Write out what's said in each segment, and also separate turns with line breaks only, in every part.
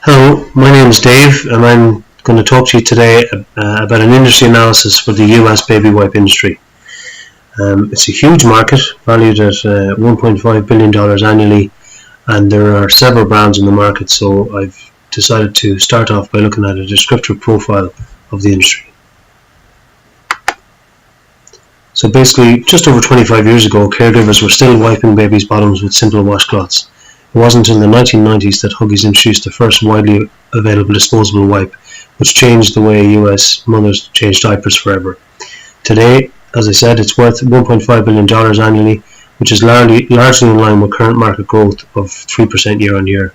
Hello, my name is Dave and I'm going to talk to you today about an industry analysis for the US baby wipe industry. It's a huge market valued at $1.5 billion annually, and there are several brands in the market, so I've decided to start off by looking at a descriptive profile of the industry. So basically, just over 25 years ago, caregivers were still wiping babies' bottoms with simple washcloths. It wasn't until the 1990s that Huggies introduced the first widely available disposable wipe, which changed the way US mothers changed diapers forever. Today, as I said, it's worth $1.5 billion annually, which is largely in line with current market growth of 3% year on year.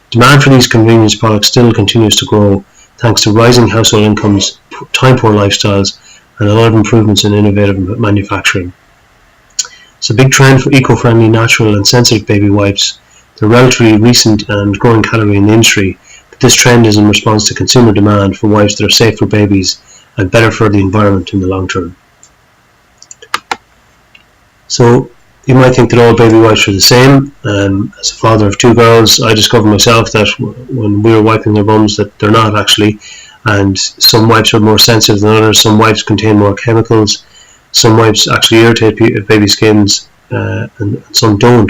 Demand for these convenience products still continues to grow thanks to rising household incomes, time-poor lifestyles, and a lot of improvements in innovative manufacturing. It's a big trend for eco-friendly, natural and sensitive baby wipes. They're relatively recent and growing category in the industry, but this trend is in response to consumer demand for wipes that are safe for babies and better for the environment in the long term. So you might think that all baby wipes are the same. As a father of two girls, I discovered myself that when we were wiping their bums that they're not actually, and some wipes are more sensitive than others. Some wipes contain more chemicals, some wipes actually irritate baby skins, and some don't.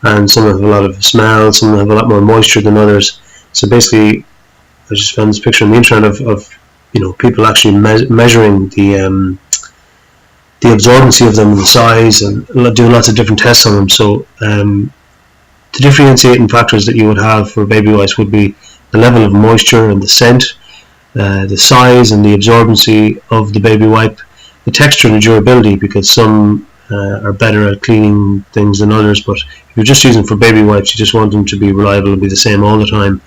And some have a lot of smell, some have a lot more moisture than others. So basically, I just found this picture on the internet of people actually measuring the absorbency of them and the size, and doing lots of different tests on them. So the differentiating factors that you would have for baby wipes would be the level of moisture and the scent, the size and the absorbency of the baby wipe, the texture and the durability, because some are better at cleaning things than others, but if you're just using for baby wipes, you just want them to be reliable and be the same all the time.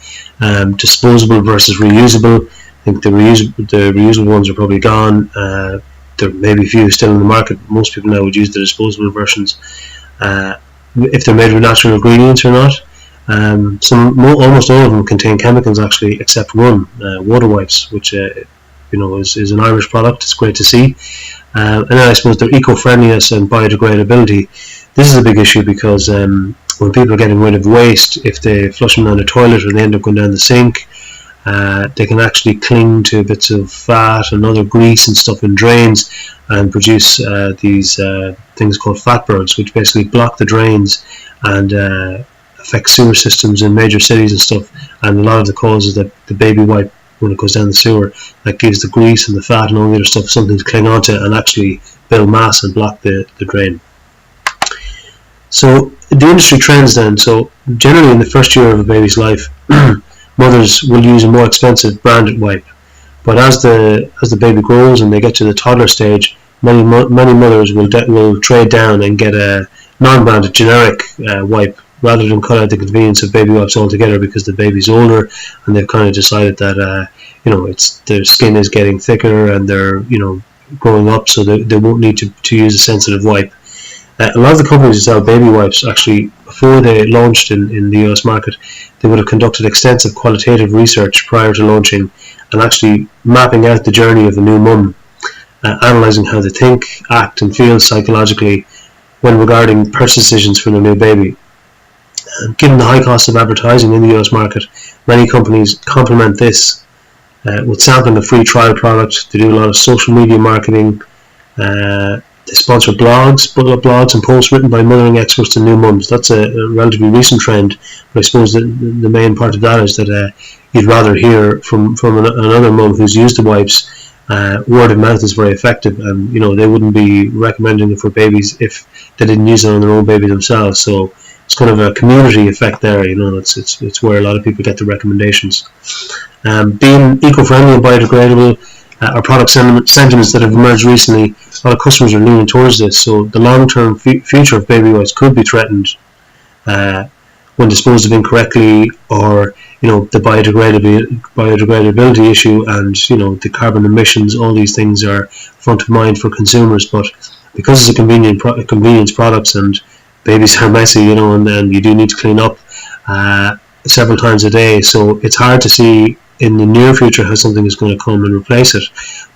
Disposable versus reusable. I think the reusable ones are probably gone. There may be a few still in the market. Most people now would use the disposable versions. If they're made with natural ingredients or not. Almost all of them contain chemicals actually, except one, water wipes, which is an Irish product. It's great to see. And then I suppose their eco-friendliness and biodegradability. This is a big issue because when people are getting rid of waste, if they flush them down the toilet or they end up going down the sink, they can actually cling to bits of fat and other grease and stuff in drains and produce these things called fatbergs, which basically block the drains and affect sewer systems in major cities and stuff. And a lot of the causes that the baby wipe, when it goes down the sewer, that gives the grease and the fat and all the other stuff something to cling onto and actually build mass and block the drain. So the industry trends then. So generally in the first year of a baby's life, mothers will use a more expensive branded wipe, but as the baby grows and they get to the toddler stage, many mothers will trade down and get a non-branded generic wipe, rather than cut out the convenience of baby wipes altogether, because the baby's older and they've kind of decided that their skin is getting thicker and they're growing up, so they won't need to use a sensitive wipe. A lot of the companies that sell baby wipes, actually, before they launched in the US market, they would have conducted extensive qualitative research prior to launching and actually mapping out the journey of the new mum, analysing how they think, act and feel psychologically when regarding purchase decisions for their new baby. Given the high cost of advertising in the US market, many companies complement this with sampling a free trial product. They do a lot of social media marketing. They sponsor blogs and posts written by mothering experts and new mums. That's a relatively recent trend, but I suppose the main part of that is that you'd rather hear from another mum who's used the wipes. Word of mouth is very effective, and they wouldn't be recommending it for babies if they didn't use it on their own baby themselves. So it's kind of a community effect there. It's where a lot of people get the recommendations. Being eco-friendly and biodegradable are product sentiments that have emerged recently. A lot of customers are leaning towards this, so the long-term future of baby wipes could be threatened when disposed of incorrectly, or the biodegradability issue and the carbon emissions. All these things are front of mind for consumers, but because it's a convenience products and babies are messy, and then you do need to clean up several times a day, so it's hard to see in the near future how something is going to come and replace it.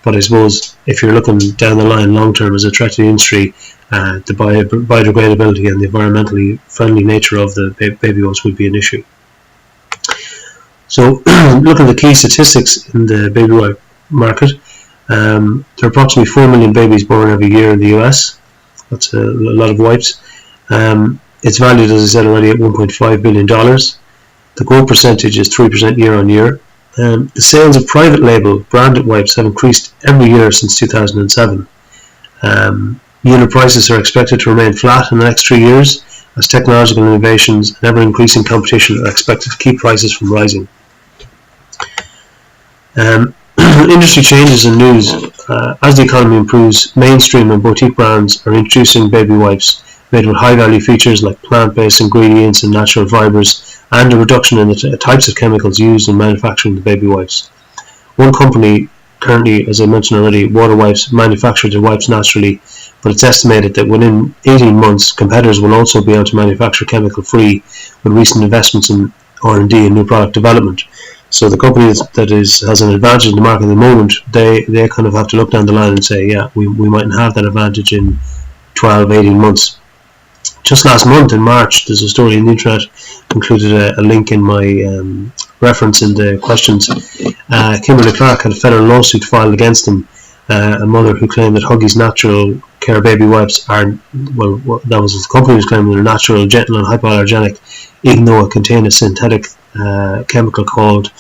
But I suppose if you're looking down the line long term as a threat to the industry, the biodegradability and the environmentally friendly nature of the baby wipes would be an issue. So looking at the key statistics in the baby wipe market, there are approximately 4 million babies born every year in the US. That's a lot of wipes. It's valued, as I said already, at $1.5 billion. The growth percentage is 3% year on year. The sales of private label branded wipes have increased every year since 2007. Unit prices are expected to remain flat in the next 3 years, as technological innovations and ever-increasing competition are expected to keep prices from rising. Industry changes and news. As the economy improves, mainstream and boutique brands are introducing baby wipes made with high-value features like plant-based ingredients and natural fibres, and a reduction in the types of chemicals used in manufacturing the baby wipes. One company currently, as I mentioned already, Water Wipes, manufactures their wipes naturally, but it's estimated that within 18 months, competitors will also be able to manufacture chemical-free with recent investments in R&D and new product development. So the company that has an advantage in the market at the moment, they kind of have to look down the line and say, yeah, we mightn't have that advantage in 12, 18 months. Just last month in March, there's a story in the internet, included a link in my reference in the questions. Kimberly Clark had a federal lawsuit filed against them, a mother who claimed that Huggies Natural Care baby wipes are, well, that was the company was claiming they're natural, gentle and hypoallergenic, even though it contained a synthetic chemical called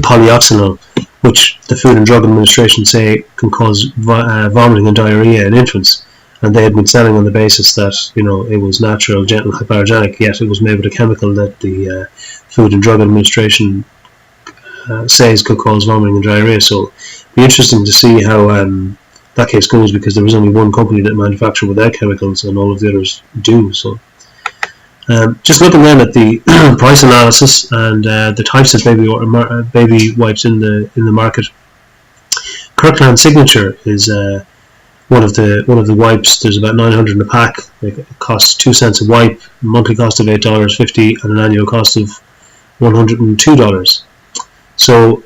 polyoxanol, which the Food and Drug Administration say can cause vomiting and diarrhea in infants. And they had been selling on the basis that, you know, it was natural, gentle, hypoallergenic, yet it was made with a chemical that the Food and Drug Administration says could cause vomiting and diarrhea. So it'll be interesting to see how that case goes, because there was only one company that manufactured without chemicals and all of the others do. So just looking then at the price analysis and the types of baby wipes in the market. Kirkland Signature is one of the wipes. There's about 900 in a pack. It costs 2 cents a wipe, monthly cost of $8.50 and an annual cost of $102. So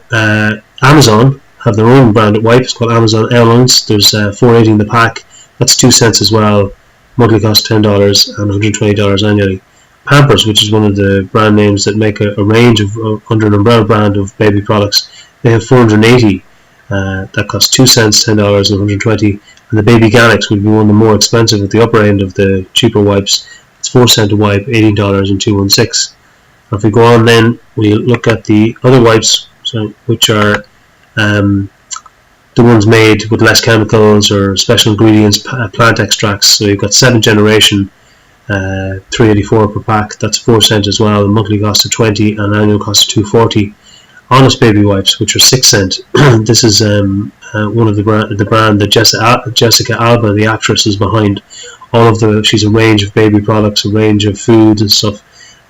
Amazon have their own branded wipe. It's called Amazon Airlines. There's 4.80 in the pack. That's 2 cents as well. Monthly cost $10 and $120 annually. Pampers, which is one of the brand names that make a range of under an umbrella brand of baby products, they have 480. That costs 2 cents, $10 and $120. And the Baby Galax would be one of the more expensive at the upper end of the cheaper wipes. It's 4 cents a wipe, $18 and $216. If we go on, then we look at the other wipes, which are the ones made with less chemicals or special ingredients, plant extracts. So you've got 7th generation, $3.84 per pack. That's 4 cents as well. The monthly cost of $20 and annual cost of $240. Honest baby wipes, which are 6 cents. This is one of the brand that Jessica Alba, the actress, is behind. She's a range of baby products, a range of foods and stuff,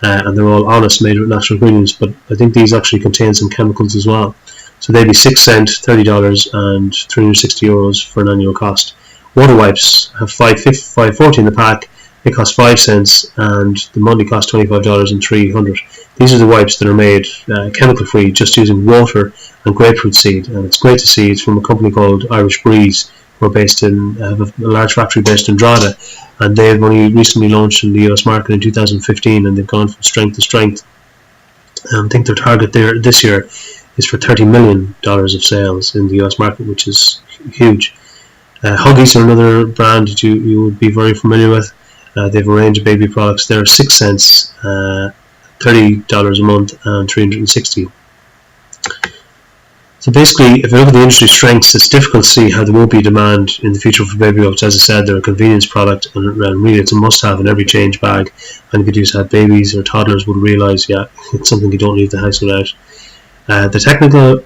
and they're all honest, made with natural ingredients. But I think these actually contain some chemicals as well. So they'd be 6 cents, $30 and €360 for an annual cost. Water wipes have $5.40 in the pack. They cost 5 cents and the monthly cost $25 and $300. These are the wipes that are made chemical free, just using water and grapefruit seed. And it's great to see it's from a company called Irish Breeze, who are have a large factory based in Drogheda, and they've only recently launched in the US market in 2015, and they've gone from strength to strength. I think their target there this year is for $30 million of sales in the US market, which is huge. Huggies are another brand that you would be very familiar with. They have a range of baby products. They're 6 cents, $30 a month, and $360. So basically, if you look at the industry strengths, it's difficult to see how there won't be demand in the future for baby wipes. As I said, they're a convenience product, and really it's a must-have in every change bag. And if you just have babies or toddlers, would realise, yeah, it's something you don't leave the house without. The technical,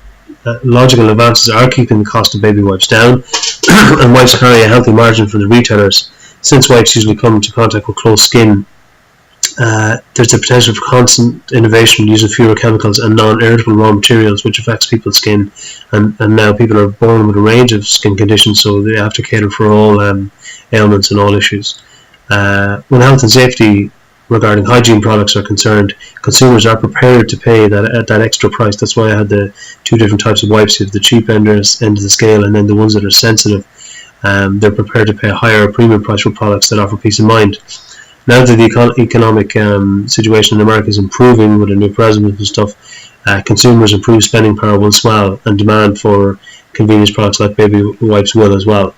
logical advances are keeping the cost of baby wipes down, and wipes carry a healthy margin for the retailers. Since wipes usually come into contact with close skin, there's the potential for constant innovation using fewer chemicals and non-irritable raw materials, which affects people's skin. And now people are born with a range of skin conditions, so they have to cater for all ailments and all issues. When health and safety regarding hygiene products are concerned, consumers are prepared to pay that extra price. That's why I had the two different types of wipes. You have the cheap end of the scale, and then the ones that are sensitive. They're prepared to pay a higher premium price for products that offer peace of mind. Now that the economic situation in America is improving with a new president and stuff, consumers' improved spending power will swell, and demand for convenience products like baby wipes will as well.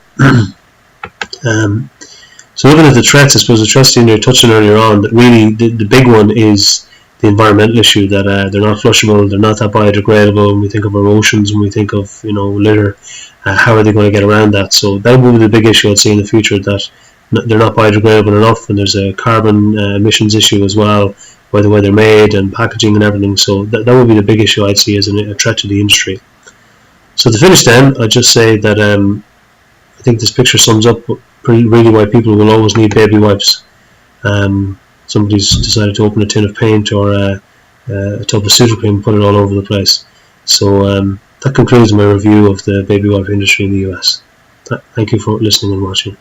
So looking at the threats, I suppose the threats you're touching earlier on, that really the big one is the environmental issue, that they're not flushable, they're not that biodegradable. When we think of our oceans, when we think of litter, how are they going to get around that? So that will be the big issue I'd see in the future, that they're not biodegradable enough, and there's a carbon emissions issue as well, by the way they're made and packaging and everything. So that would be the big issue I'd see as a threat to the industry. So to finish then, I'd just say that I think this picture sums up really why people will always need baby wipes. Somebody's decided to open a tin of paint or a tub of Sudocrem and put it all over the place. So that concludes my review of the baby wipe industry in the US. Thank you for listening and watching.